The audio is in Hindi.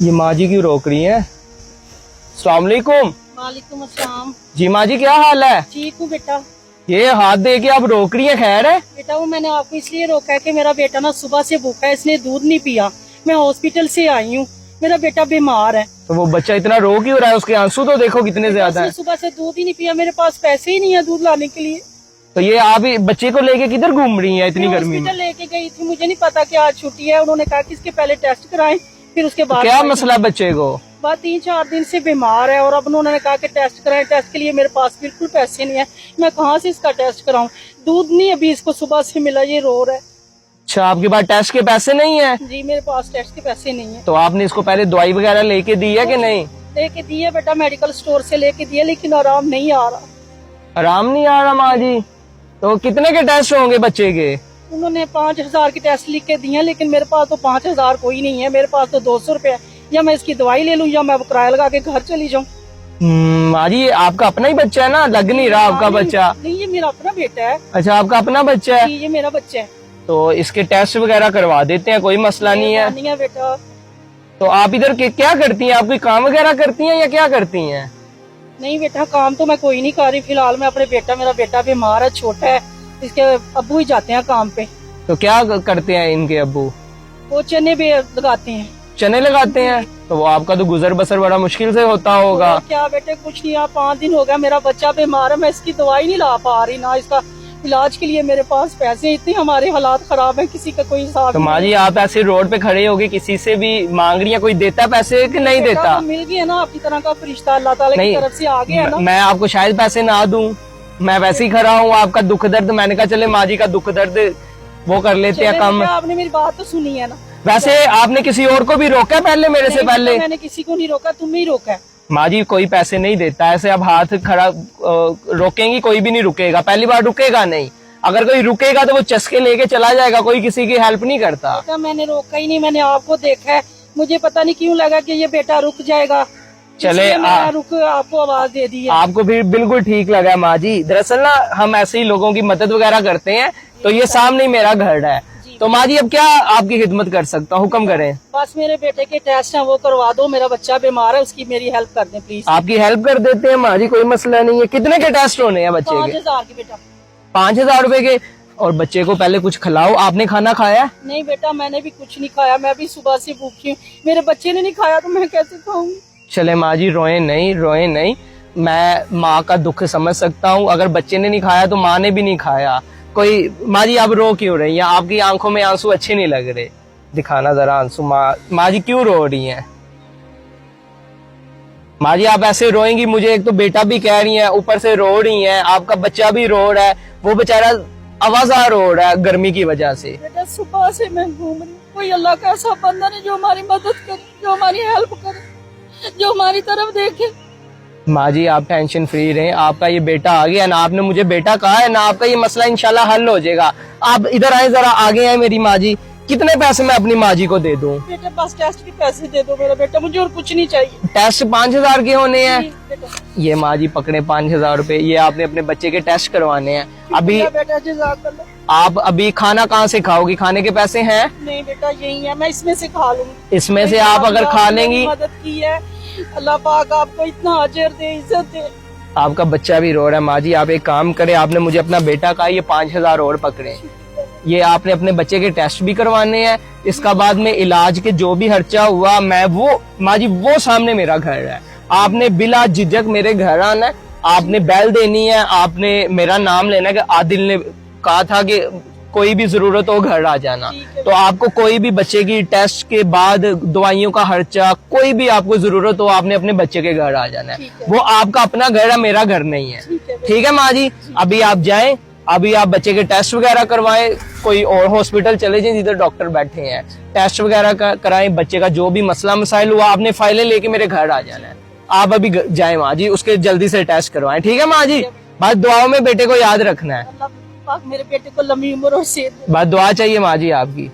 ये माँ जी क्यों रोक रही है? अस्सलाम वालेकुम। वालेकुम अस्सलाम। जी माँ जी क्या हाल है? ठीक हूँ बेटा। ये हाथ दे के आप रोक रही है, खैर है? बेटा वो मैंने आपको इसलिए रोका है कि मेरा बेटा ना सुबह से भूखा है, इसने दूध नहीं पिया। मैं हॉस्पिटल से आई हूँ, मेरा बेटा बीमार है। तो वो बच्चा इतना रो क्यों रहा है? उसके आंसू तो देखो कितने ज्यादा है। सुबह से दूध ही नहीं पिया, मेरे पास पैसे ही नहीं है दूध लाने के लिए। तो ये आप बच्चे को लेके किधर घूम रही हैं इतनी गर्मी में? हॉस्पिटल लेके गई थी, मुझे नहीं पता कि आज छुट्टी है। उन्होंने कहा कि इसके पहले टेस्ट कराएं, फिर उसके बाद। क्या मसला है बच्चे को? बात 3-4 दिन से बीमार है और अब उन्होंने कहा कि टेस्ट कराएं। टेस्ट के लिए मेरे पास बिल्कुल पैसे नहीं है, मैं कहाँ से इसका टेस्ट कराऊं? दूध नहीं अभी इसको सुबह से मिला, ये रो रहा है। अच्छा, आपके पास टेस्ट के पैसे नहीं है? जी मेरे पास टेस्ट के पैसे नहीं है। तो आपने इसको पहले दवाई वगैरह लेके दी है कि नहीं? लेके दिए बेटा, मेडिकल स्टोर से लेके दिए, लेकिन आराम नहीं आ रहा। आराम नहीं आ रहा माँ जी? तो कितने के टेस्ट होंगे बच्चे के? उन्होंने 5000 के टेस्ट लिख के दिए, लेकिन मेरे पास तो 5000 कोई नहीं है। मेरे पास तो 200 रुपए है, या मैं इसकी दवाई ले लूं या मैं किराया लगा के घर चली जाऊं। माँ जी आपका अपना ही बच्चा है ना? लग नहीं रहा आपका बच्चा। नहीं ये मेरा अपना बेटा है। अच्छा, आपका अपना बच्चा है? ये मेरा बच्चा है। तो इसके टेस्ट वगैरह करवा देते हैं, कोई मसला नहीं है। नहीं है बेटा। तो आप इधर क्या करती हैं? आप कोई काम वगैरह करती हैं या क्या करती हैं? नहीं बेटा, काम तो मैं कोई नहीं कर रही फिलहाल। मैं अपने मेरा बेटा बीमार है, छोटा है, इसके अब्बू ही जाते हैं काम पे। तो क्या करते हैं इनके अब्बू? वो चने भी लगाते हैं। चने लगाते हैं? तो वो आपका तो गुजर बसर बड़ा मुश्किल से होता होगा। तो क्या बेटे, कुछ नहीं, 5 दिन हो गया मेरा बच्चा बीमार है, मैं इसकी दवाई नहीं ला पा रही, ना इसका इलाज के लिए मेरे पास पैसे। इतने हमारे हालात खराब है, किसी का कोई हिसाब। तो माँ जी आप ऐसे रोड पे खड़े होगे, किसी से भी मांग रही है, कोई देता पैसे कि नहीं देता? तो मिल गया ना आपकी तरह का फरिश्ता, अल्लाह ताला की तरफ से आ गया ना। मैं आपको शायद पैसे ना दूं, मैं वैसे ही खड़ा हूँ। आपका दुख दर्द, मैंने कहा चले माँ जी का दुख दर्द वो कर लेते हैं कम। आपने मेरी बात तो सुनी है ना। वैसे आपने किसी और को भी रोका पहले मेरे से पहले? मैंने किसी को नहीं रोका, तुम ही रोका है। माँ जी कोई पैसे नहीं देता ऐसे। अब हाथ खड़ा रोकेंगी, कोई भी नहीं रुकेगा। पहली बार रुकेगा नहीं, अगर कोई रुकेगा तो वो चस्के लेके चला जाएगा। कोई किसी की हेल्प नहीं करता। मैंने रोका ही नहीं, मैंने आपको देखा है, मुझे पता नहीं क्यों लगा कि ये बेटा रुक जाएगा। चले रुक, आपको आवाज दे दी है। आपको भी बिल्कुल ठीक लगा माँ जी। दरअसल ना हम ऐसे ही लोगों की मदद वगैरह करते हैं। तो ये सामने ही मेरा घर है। तो माँ जी अब क्या आपकी खिदमत कर सकता हूँ, हुक्म करें। बस मेरे बेटे के टेस्ट हैं वो करवा दो, मेरा बच्चा बीमार है, उसकी मेरी हेल्प कर दें प्लीज। आपकी हेल्प कर देते हैं माँ जी, कोई मसला नहीं है। कितने के टेस्ट होने हैं बच्चे के? 5000 के बेटा। 5000 रुपए के? और बच्चे को पहले कुछ खिलाओ। आपने खाना खाया? नहीं बेटा, मैंने भी कुछ नहीं खाया, मैं भी सुबह से भूखी हूँ। मेरे बच्चे ने नहीं खाया तो मैं कैसे खाऊंगी? चले माँ जी रोए नहीं, रोए नहीं। मैं माँ का दुख समझ सकता हूँ। अगर बच्चे ने नहीं खाया तो माँ ने भी नहीं खाया। कोई माँ जी आप रो क्यों रही हैं? आपकी आंखों में आंसू अच्छे नहीं लग रहे, दिखाना जरा आंसू। माँ जी क्यों रो रही हैं? माँ जी आप ऐसे रोएंगी, मुझे एक तो बेटा भी कह रही है, ऊपर से रो रही हैं, आपका बच्चा भी रो रहा है, वो बेचारा आवाज़ रो रहा है गर्मी की वजह से। बेटा सुबह से मैं घूम रही हूँ, कोई अल्लाह का ऐसा बंदा नहीं जो हमारी मदद करे, जो हमारी हेल्प करे, जो हमारी तरफ देखे। माँ जी आप टेंशन फ्री रहें, आपका ये बेटा आ गया ना, आपने मुझे बेटा कहा है ना, आपका ये मसला इंशाल्लाह हल हो जाएगा। आप इधर आए, जरा आगे आए मेरी माँ जी। कितने पैसे मैं अपनी माँ जी को दे दूं? बेटा बस टेस्ट के पैसे दे दो मेरा बेटा, मुझे और कुछ नहीं चाहिए। टेस्ट 5000 के होने हैं? ये माँ जी पकड़े 5000 रुपए, ये आपने अपने बच्चे के टेस्ट करवाने हैं। अभी बेटा जज़ाकल्लाह। आप अभी खाना कहाँ से खाओगी? खाने के पैसे हैं? नहीं बेटा यही है, मैं इसमें से खा लूंगी। इसमें से आप अगर खा लेंगी, मदद की है, अल्लाह पाक आपको इतना अजर दे, इज्जत दे। आपका बच्चा भी रो रहा है। माँ जी आप एक काम करें, आपने मुझे अपना बेटा कहा, ये 5000 और पकड़े। ये आपने अपने बच्चे के टेस्ट भी करवाने हैं, इसका बाद में इलाज के जो भी खर्चा हुआ, मैं वो माँ जी वो सामने मेरा घर है, आपने बिला झिझक मेरे घर आना है, आपने बैल देनी है, आपने मेरा नाम लेना है कि आदिल ने कहा था कि कोई भी जरूरत हो घर आ जाना। तो आपको कोई भी बच्चे की टेस्ट के बाद दवाइयों का खर्चा, कोई भी आपको जरूरत हो, आपने अपने बच्चे के घर आ जाना है। वो आपका अपना घर है, मेरा घर नहीं है। ठीक है माँ जी, अभी आप जाएं, अभी आप बच्चे के टेस्ट वगैरह करवाएं, कोई और हॉस्पिटल चले जाएं जिधर डॉक्टर बैठे हैं, टेस्ट वगैरह कराएं। बच्चे का जो भी मसला मसाइल हुआ, आपने फाइलें लेके मेरे घर आ जाना है। आप अभी जाएं माँ जी, उसके जल्दी से टेस्ट करवाएं। ठीक है माँ जी, बस दुआओं में बेटे को याद रखना है। मेरे बेटे को लंबी उम्र और सेहत। बस दुआ चाहिए माँ जी आपकी।